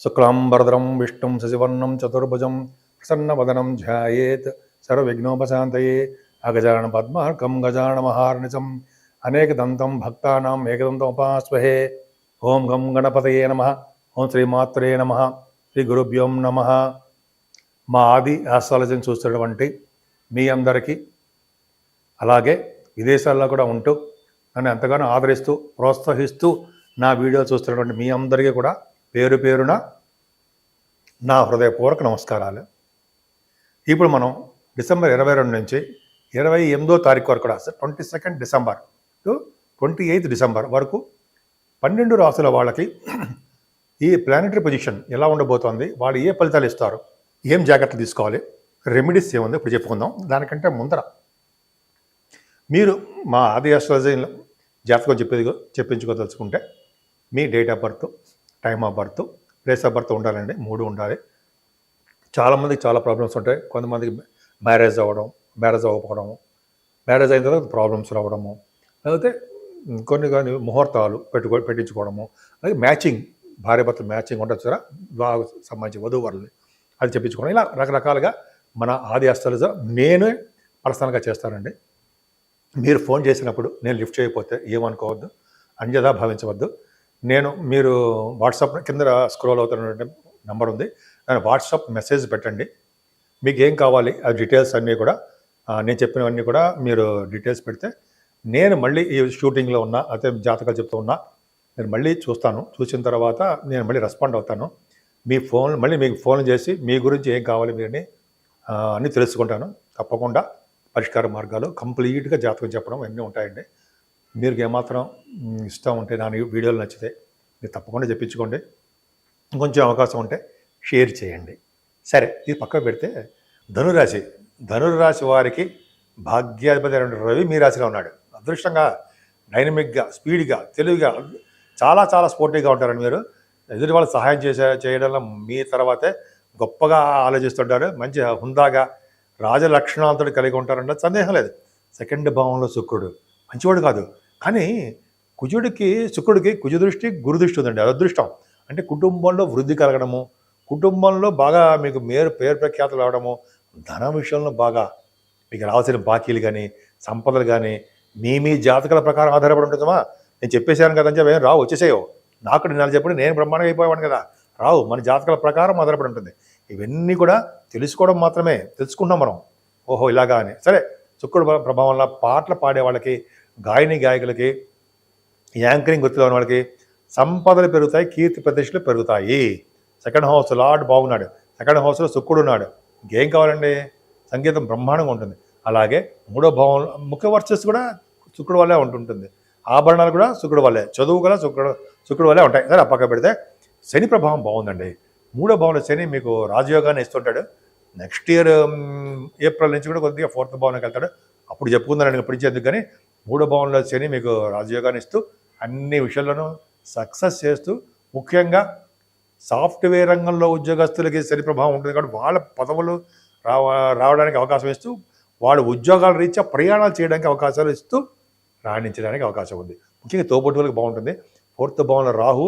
శుక్లాంబరధరం విష్ణుం శశివర్ణం చతుర్భుజం ప్రసన్నవదనం ధ్యాయేత్ సర్వవిఘ్నోపశాంతయే అగజానన పద్మార్కం గజానమహార్నిశం అనేకదంతం భక్తానాం ఏకదంతం ఉపాస్మహే. ఓం గం గణపతయే నమః. ఓం శ్రీమాత్రే నమః. శ్రీ గురుభ్యోం నమః. మా ఆది ఆస్ట్రాలజీని చూస్తున్నటువంటి మీ అందరికీ, అలాగే విదేశాల్లో కూడా ఉంటూ నన్ను ఎంతగానో ఆదరిస్తూ ప్రోత్సహిస్తూ నా వీడియో చూస్తున్నటువంటి మీ అందరికీ కూడా పేరు పేరున నా హృదయపూర్వక నమస్కారాలు. ఇప్పుడు మనం డిసెంబర్ 22 నుంచి 28వ తారీఖు వరకు కూడా 22 డిసెంబర్ టు 28 డిసెంబర్ వరకు 12 రాసుల వాళ్ళకి ఈ ప్లానెటరీ పొజిషన్ ఎలా ఉండబోతోంది, వాళ్ళు ఏ ఫలితాలు ఇస్తారు, ఏం జాగ్రత్తలు తీసుకోవాలి, రెమెడీస్ ఏముంది ఇప్పుడు చెప్పుకుందాం. దానికంటే ముందర మీరు మా ఆది ఆస్ట్రాలజీ జాతకం చెప్పించుకోదలుచుకుంటే మీ date of birth, time of birth, place of birth ఉండాలండి. 3 ఉండాలి. చాలామందికి చాలా ప్రాబ్లమ్స్ ఉంటాయి. కొంతమందికి మ్యారేజ్ అవ్వకపోవడము, మ్యారేజ్ అయిన తర్వాత ప్రాబ్లమ్స్ రావడము, లేకపోతే కొన్ని ముహూర్తాలు పెట్టించుకోవడము, అలాగే మ్యాచింగ్, భార్యాభర్తలు మ్యాచింగ్ ఉండొచ్చు కదా, వివాహకు సంబంధించి వధూవరులు అది చెప్పించుకోవడం, ఇలా రకరకాలుగా మన ఆది ఆస్ట్రాలజీ నేనే పర్సనల్గా చేస్తానండి. మీరు ఫోన్ చేసినప్పుడు నేను లిఫ్ట్ చేయకపోతే ఏమనుకోవద్దు, అన్యథా భావించవద్దు. మీరు వాట్సాప్ కింద స్క్రోల్ అవుతున్నటువంటి నెంబర్ ఉంది, దాని వాట్సాప్ మెసేజ్ పెట్టండి. మీకు ఏం కావాలి ఆ డీటెయిల్స్ అన్నీ కూడా, నేను చెప్పినవన్నీ కూడా మీరు డీటెయిల్స్ పెడితే నేను మళ్ళీ ఈ షూటింగ్లో ఉన్నా, అయితే జాతకాలు చెప్తూ ఉన్నా, నేను మళ్ళీ చూస్తాను. చూసిన తర్వాత నేను మళ్ళీ రెస్పాండ్ అవుతాను. మీకు ఫోన్ చేసి మీ గురించి ఏం కావాలి మీరని అన్నీ తెలుసుకుంటాను. తప్పకుండా పరిష్కార మార్గాలు, కంప్లీట్గా జాతకం చెప్పడం అన్నీ ఉంటాయండి. మీరు ఏమాత్రం ఇష్టం ఉంటే, నా వీడియోలు నచ్చితే మీరు తప్పకుండా చెప్పించుకోండి. ఇంకొంచెం అవకాశం ఉంటే షేర్ చేయండి. సరే, ఇది పక్కకు పెడితే ధనురాశి వారికి భాగ్యాధిపతి రవి మీ రాశిలో ఉన్నాడు. అదృష్టంగా, డైనమిక్గా, స్పీడ్గా, తెలివిగా, చాలా చాలా స్పోర్టివ్గా ఉంటారండి. మీరు ఎదుటి వాళ్ళు సహాయం చేయడంలో మీ తర్వాతే గొప్పగా ఆలోచిస్తుంటారు. మంచి హుందాగా రాజలక్షణాలతో కలిగి ఉంటారంటే సందేహం లేదు. 2వ భావంలో శుక్రుడు మంచివాడు కాదు, కానీ శుక్రుడికి కుజదృష్టి, గురుదృష్టి ఉందండి. అది అదృష్టం. అంటే కుటుంబంలో వృద్ధి కలగడము, కుటుంబంలో బాగా మీకు పేరు ప్రఖ్యాతులు రావడము, ధన విషయంలో బాగా మీకు రావాల్సిన బాకీలు కానీ, సంపదలు కానీ మీ జాతకాల ప్రకారం ఆధారపడి ఉంటుందమ్మా. నేను చెప్పేశాను కదని చెప్పి రావు, వచ్చేసేయో. నాకు నెల చెప్పండి, నేను బ్రహ్మాండంగా అయిపోయాను కదా, రావు. మన జాతకాల ప్రకారం ఆధారపడి ఉంటుంది. ఇవన్నీ కూడా తెలుసుకోవడం మాత్రమే, తెలుసుకుంటాం మనం. ఓహో ఇలాగా అని. సరే, శుక్రుడు ప్రభావం వల్ల పాటలు పాడే వాళ్ళకి, గాయకులకి, యాంకరింగ్ వృత్తిలో ఉన్న వాళ్ళకి సంపదలు పెరుగుతాయి, కీర్తి ప్రతిష్టలు పెరుగుతాయి. 2nd హౌస్ లార్డ్ బాగున్నాడు, 2nd హౌస్లో శుక్రుడు ఉన్నాడు. ఇంకేం కావాలండి? సంగీతం బ్రహ్మాండంగా ఉంటుంది. అలాగే 3వ భావం ముఖ్య వర్చస్సు కూడా శుక్రుడు వల్లే ఉంటుంటుంది. ఆభరణాలు కూడా శుక్రుడు వల్లే, చదువు కూడా శుక్రుడు వల్లే ఉంటాయి. సరే, పక్క పెడితే శని ప్రభావం బాగుందండి. 3వ భావంలో శని మీకు రాజయోగాన్ని ఇస్తుంటాడు. నెక్స్ట్ ఇయర్ ఏప్రిల్ నుంచి కూడా కొద్దిగా 4th భావంలోకి వెళ్తాడు. అప్పుడు చెప్పుకుందానండి, ఇప్పుడు ఇచ్చేందుకు. కానీ 3వ భావంలో శని మీకు రాజయోగాన్ని ఇస్తూ అన్ని విషయాల్లోనూ సక్సెస్ చేస్తూ, ముఖ్యంగా సాఫ్ట్వేర్ రంగంలో ఉద్యోగస్తులకి శని ప్రభావం ఉంటుంది కాబట్టి వాళ్ళ పదవులు రావడానికి అవకాశం ఇస్తూ, వాళ్ళ ఉద్యోగాల రీత్యా ప్రయాణాలు చేయడానికి అవకాశాలు ఇస్తూ రాణించడానికి అవకాశం ఉంది. ముఖ్యంగా తోబుట్టువులకు బాగుంటుంది. 4th భావంలో రాహు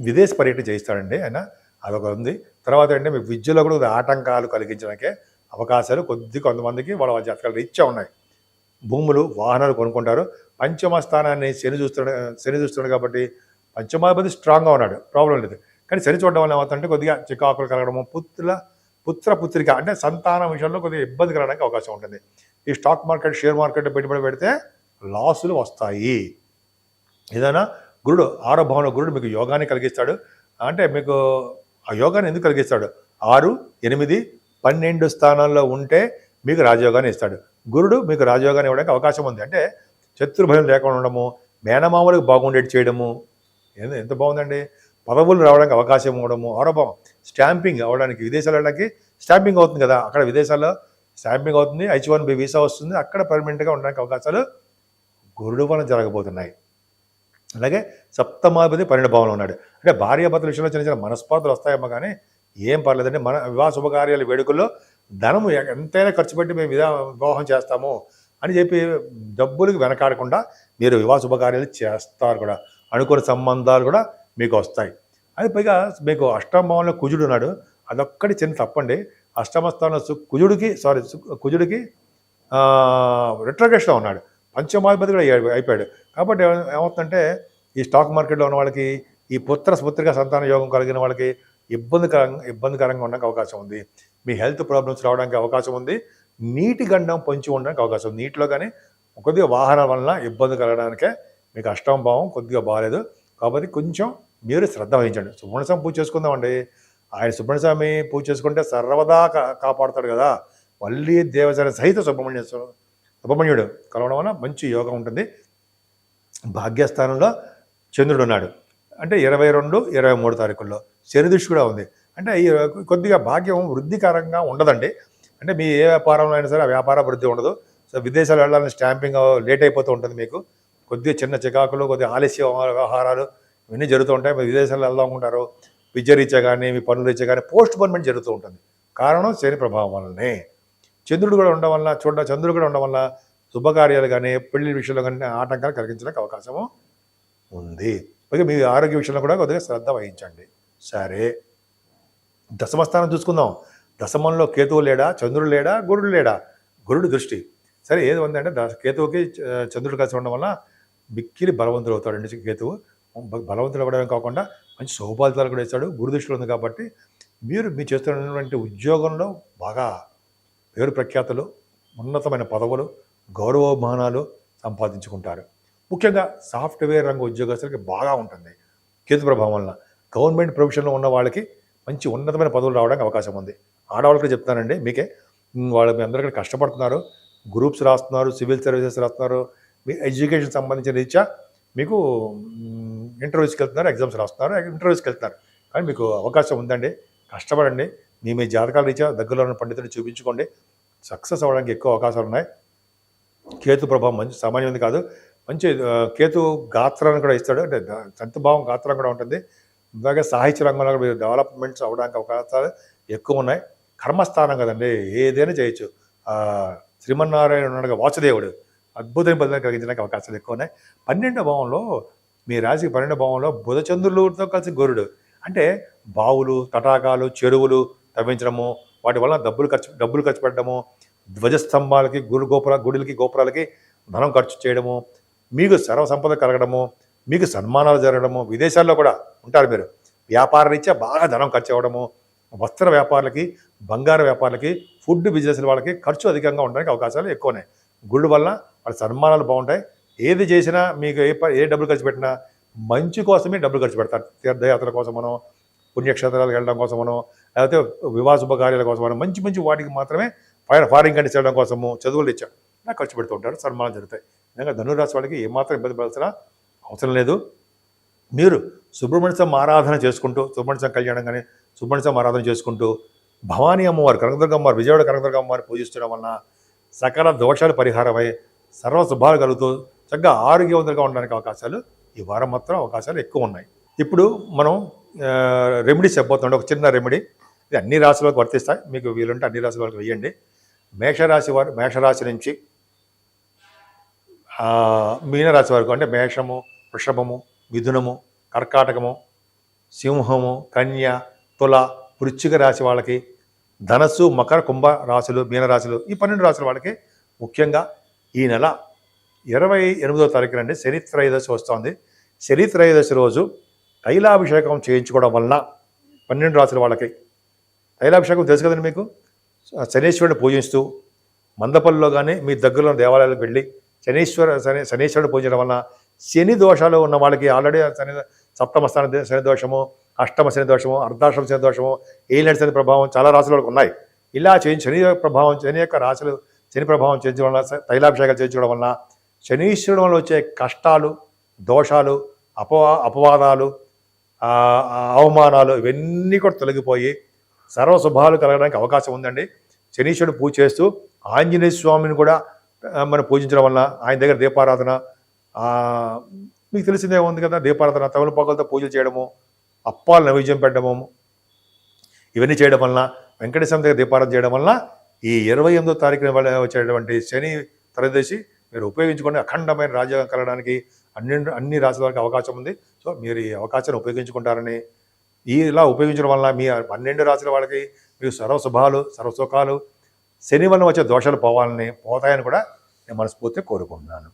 విదేశ పర్యటన చేయిస్తాడండి ఆయన, అదొక ఉంది. తర్వాత అంటే మీకు విద్యలో కూడా ఆటంకాలు కలిగించడానికే అవకాశాలు కొంతమందికి వాళ్ళ జాతకాలు రీత్యా ఉన్నాయి. భూములు, వాహనాలు కొనుక్కుంటారు. 5వ స్థానాన్ని శని చూస్తున్నాడు కాబట్టి పంచమాధిపతి స్ట్రాంగ్గా ఉన్నాడు, ప్రాబ్లం లేదు. కానీ శని చూడడం వల్ల ఏమవుతుందంటే కొద్దిగా చికాకులు కలగడము, పుత్రిక అంటే సంతానం విషయంలో కొద్దిగా ఇబ్బంది కలగడానికి అవకాశం ఉంటుంది. ఈ స్టాక్ మార్కెట్, షేర్ మార్కెట్ పెట్టుబడి పెడితే లాసులు వస్తాయి. ఏదైనా గురుడు 6వ భావంలో గురుడు మీకు యోగాన్ని కలిగిస్తాడు. అంటే మీకు ఆ యోగాన్ని ఎందుకు కలిగిస్తాడు? 6, 8, 12 స్థానాల్లో ఉంటే మీకు రాజయోగాన్ని ఇస్తాడు. గురుడు మీకు రాజయోగాన్ని ఇవ్వడానికి అవకాశం ఉంది. అంటే శత్రుభయం లేకుండా ఉండడము, మేనమామలకు బాగుండేది చేయడము, ఎంత బాగుందండి. పదవులు రావడానికి అవకాశం ఇవ్వడము. 6వ భావం స్టాంపింగ్ అవ్వడానికి, విదేశాలు వెళ్ళడానికి స్టాంపింగ్ అవుతుంది కదా, అక్కడ విదేశాల్లో స్టాంపింగ్ అవుతుంది, H1B వీసా వస్తుంది, అక్కడ పర్మనెంట్గా ఉండడానికి అవకాశాలు గురుడు వలన జరగబోతున్నాయి. అలాగే 7వ 12వ భావంలో ఉన్నాడు. అంటే భార్యాభర్తల విషయంలో చిన్న చిన్న మనస్పర్ధలు వస్తాయేమో, కానీ ఏం పర్లేదండి. మన వివాహ శుభకార్యాల వేడుకల్లో ధనము ఎంతైనా ఖర్చు పెట్టి మేము వివాహం చేస్తాము అని చెప్పి డబ్బులకు వెనకాడకుండా మీరు వివాహ శుభకార్యాలు చేస్తారు కూడా. అనుకున్న సంబంధాలు కూడా మీకు వస్తాయి. అది పైగా మీకు అష్టమ భావంలో కుజుడు ఉన్నాడు, అదొక్కటి చిన్న తప్పండి. అష్టమ స్థానంలో కుజుడికి రిట్రోగ్రెషన్లో ఉన్నాడు, పంచమాధిపతి కూడా అయిపోయాడు. కాబట్టి ఏమవుతుందంటే ఈ స్టాక్ మార్కెట్లో ఉన్న వాళ్ళకి, ఈ పుత్రిక సంతాన యోగం కలిగిన వాళ్ళకి ఇబ్బందికరంగా ఉండడానికి అవకాశం ఉంది. మీ హెల్త్ ప్రాబ్లమ్స్ రావడానికి అవకాశం ఉంది. నీటి గండం పొంచి ఉండడానికి అవకాశం ఉంది. నీటిలో కానీ కొద్దిగా వాహనం వలన ఇబ్బంది కలగడానికే మీకు అష్టమ భావం కొద్దిగా బాగాలేదు. కాబట్టి కొంచెం మీరు శ్రద్ధ వహించండి. సుబ్రహ్మణ్య స్వామి పూజ చేసుకుందామండి. ఆయన సుబ్రహ్మణ్య స్వామి పూజ చేసుకుంటే సర్వదా కాపాడుతాడు కదా. వల్లి దేవసేన సహిత సుబ్రహ్మణ్యుడు కలవడం వల్ల మంచి యోగం ఉంటుంది. భాగ్యస్థానంలో చంద్రుడు ఉన్నాడు, అంటే 22, 23 తారీఖుల్లో శని దృష్టి కూడా ఉంది. అంటే ఈ కొద్దిగా భాగ్యం వృద్ధికరంగా ఉండదండి. అంటే మీ ఏ వ్యాపారంలో అయినా సరే ఆ వ్యాపార వృద్ధి ఉండదు. సో విదేశాలు వెళ్ళాలని స్టాంపింగ్ లేట్ అయిపోతూ ఉంటుంది. మీకు కొద్దిగా చిన్న చికాకులు, కొద్దిగా ఆలస్య వ్యవహారాలు ఇవన్నీ జరుగుతూ ఉంటాయి. మీరు విదేశాలు వెళ్దాం అనుకుంటారు, విద్య రీత్యా కానీ మీ పనుల రీత్యా కానీ పోస్ట్ పోన్మెంట్ జరుగుతూ ఉంటుంది. కారణం శని ప్రభావం వల్లనే. చంద్రుడు కూడా ఉండడం వల్ల చంద్రుడు కూడా ఉండడం వల్ల శుభకార్యాలు కానీ పెళ్లి విషయంలో కానీ ఆటంకాలు కలిగించడానికి అవకాశము ఉంది. పైగా మీ ఆరోగ్య విషయంలో కూడా కొద్దిగా శ్రద్ధ వహించండి. సరే, దశమస్థానం చూసుకుందాం. దశమంలో కేతువు లేడా, చంద్రుడు లేడా, గురుడు లేడా? గురుడు దృష్టి. సరే, ఏది ఉందంటే కేతువుకి చంద్రుడు కలిసి ఉండడం వల్ల మిక్కిలి బలవంతుడు అవుతాడండి. కేతువు బలవంతుడు అవ్వడమే కాకుండా మంచి సౌపాలితాలు కూడా ఇస్తాడు. గురు దృష్టిలో ఉంది కాబట్టి మీరు చేస్తున్నటువంటి ఉద్యోగంలో బాగా పేరు ప్రఖ్యాతులు, ఉన్నతమైన పదవులు, గౌరవమానాలు సంపాదించుకుంటారు. ముఖ్యంగా సాఫ్ట్వేర్ రంగ ఉద్యోగస్తులకి బాగా ఉంటుంది కేతు ప్రభావం వలన. గవర్నమెంట్ ప్రొఫెషన్లో ఉన్న వాళ్ళకి మంచి ఉన్నతమైన పదవులు రావడానికి అవకాశం ఉంది. ఆడవాళ్ళకి చెప్తానండి, మీకే వాళ్ళు మీ అందరికీ కష్టపడుతున్నారు, గ్రూప్స్ రాస్తున్నారు, సివిల్ సర్వీసెస్ రాస్తున్నారు, మీ ఎడ్యుకేషన్ సంబంధించిన రీత్యా మీకు ఇంటర్వ్యూస్కి వెళ్తున్నారు, ఎగ్జామ్స్ రాస్తున్నారు, ఇంటర్వ్యూస్కి వెళ్తున్నారు. కానీ మీకు అవకాశం ఉందండి, కష్టపడండి. మీ జాతకాల రీత్యా దగ్గరలో ఉన్న పండితుడిని చూపించుకోండి. సక్సెస్ అవ్వడానికి ఎక్కువ అవకాశాలు ఉన్నాయి. కేతు ప్రభావం మంచి సామాన్యమైనది కాదు. మంచి కేతు గాత్రాన్ని కూడా ఇస్తాడు, అంటే సంతభావం గాత్రం కూడా ఉంటుంది. ఇలాగే సాహిత్య రంగంలో మీరు డెవలప్మెంట్స్ అవ్వడానికి అవకాశాలు ఎక్కువ ఉన్నాయి. కర్మస్థానం కదండి, ఏదైనా చేయొచ్చు. శ్రీమన్నారాయణ ఉన్నాడుగా, వాసుదేవుడు అద్భుతమైన బదిలీ కలిగించడానికి అవకాశాలు ఎక్కువ ఉన్నాయి. 12వ భావంలో మీ రాశికి 12వ భావంలో బుధచంద్రులతో కలిసి గురుడు, అంటే బావులు, తటాకాలు, చెరువులు తవ్వించడము, వాటి వల్ల డబ్బులు ఖర్చు పెట్టడము, ధ్వజస్తంభాలకి, గుడులకి గోపురాలకి ధనం ఖర్చు చేయడము, మీకు సర్వసంపద కలగడము, మీకు సన్మానాలు జరగడము, విదేశాల్లో కూడా ఉంటారు మీరు. వ్యాపార రీత్యా బాగా ధనం ఖర్చు అవ్వడము, వస్త్ర వ్యాపారులకి, బంగారు వ్యాపారులకి, ఫుడ్ బిజినెస్ వాళ్ళకి ఖర్చు అధికంగా ఉండడానికి అవకాశాలు ఎక్కువ ఉన్నాయి. గుళ్ళు వల్ల వాళ్ళ సన్మానాలు బాగుంటాయి. ఏది చేసినా మీకు ఏ డబ్బులు ఖర్చు పెట్టినా మంచి కోసమే డబ్బులు ఖర్చు పెడతారు. తీర్థయాత్రల కోసమనో, పుణ్యక్షేత్రాలకు వెళ్ళడం కోసమనో, లేకపోతే వివాహ శుభకార్యాల కోసమనో, మంచి వాటికి మాత్రమే ఫారిన్ కంట్రీస్ వెళ్ళడం కోసము, చదువులు ఇచ్చాం నాకు ఖర్చు పెడుతూ ఉంటారు, సన్మానాలు జరుగుతాయి. నిజంగా ధనురాశి వాళ్ళకి ఏమాత్రం ఇబ్బంది పడాల్సిన అవసరం లేదు. మీరు సుబ్రహ్మణ్య స్వామి ఆరాధన చేసుకుంటూ, సుబ్రహ్మణ్య స్వామి కళ్యాణం కానీ సుబ్రహ్మణ్య స్వామి ఆరాధన చేసుకుంటూ, భవానీ అమ్మవారు, కనకదుర్గ అమ్మవారు, విజయవాడ కనకదుర్గ అమ్మవారిని పూజించడం వలన సకల దోషాలు పరిహారమై సర్వ శుభాలు కలుగుతూ చక్కగా ఆరోగ్యవంతంగా ఉండడానికి అవకాశాలు ఈ వారం మాత్రం అవకాశాలు ఎక్కువ ఉన్నాయి. ఇప్పుడు మనం రెమెడీస్ చెప్పబోతుండే ఒక చిన్న రెమెడీ. ఇది అన్ని రాశుల వరకు వర్తిస్తాయి, మీకు వీలుంటే అన్ని రాశుల వరకు వేయండి. మేషరాశి వారు, మేషరాశి నుంచి మీనరాశి వరకు, అంటే మేషము, వృషభము, మిథునము, కర్కాటకము, సింహము, కన్య, తుల, వృశ్చిక రాశి వాళ్ళకి, ధనస్సు, మకర, కుంభ రాశులు, మీనరాశులు, ఈ 12 రాశుల వాళ్ళకి ముఖ్యంగా ఈ నెల 28వ తారీఖు నుండి శని త్రయోదశి వస్తుంది. శని త్రయోదశి రోజు తైలాభిషేకం చేయించుకోవడం వలన 12 రాశుల వాళ్ళకి, తైలాభిషేకం తెలుసు కదండి మీకు, శనీశ్వరుని పూజిస్తూ మందపల్లిలో కానీ మీ దగ్గరలో దేవాలయాలకు వెళ్ళి శనీశ్వరుడు పూజించడం వలన శని దోషాలు ఉన్న వాళ్ళకి, ఆల్రెడీ సప్తమ స్థాన శని దోషము, అష్టమ శని దోషము, అర్ధాష్టమ శని దోషము, ఏలినాటి శని ప్రభావం చాలా రాశుల వాళ్ళకి ఉన్నాయి. ఇలా శని ప్రభావం, శని యొక్క రాశులు శని ప్రభావం చేయించడం వలన, తైలాభిషేకాలు చేయించడం వలన శనీశ్వరుడు వల్ల వచ్చే కష్టాలు, దోషాలు, అపవాదాలు, అవమానాలు ఇవన్నీ కూడా తొలగిపోయి సర్వశుభాలు కలగడానికి అవకాశం ఉందండి. శనీశ్వరుడు పూజ చేస్తూ ఆంజనేయ స్వామిని కూడా మనం పూజించడం వలన, ఆయన దగ్గర దీపారాధన, మీకు తెలిసిందే ఉంది కదా, దీపారాధన, తమలపాకులతో పూజలు చేయడము, అప్పాలు నైవేద్యం పెట్టడము, ఇవన్నీ చేయడం వలన, వెంకటేశ్వర దగ్గర దీపారాధన చేయడం వలన ఈ 28వ తారీఖున వచ్చేటువంటి శని త్రయోదశి మీరు ఉపయోగించుకొని అఖండమైన రాజ్యాంగం కలగడానికి అన్ని రాశుల వారికి అవకాశం ఉంది. సో మీరు ఈ అవకాశాన్ని ఉపయోగించుకుంటారని ఇలా ఉపయోగించడం వల్ల మీ 12 రాశుల వాళ్ళకి మీకు సర్వశుభాలు సర్వసుఖాలు శని వల్ల వచ్చే దోషాలు పోతాయని కూడా నేను మనస్ఫూర్తిగా కోరుకుంటున్నాను.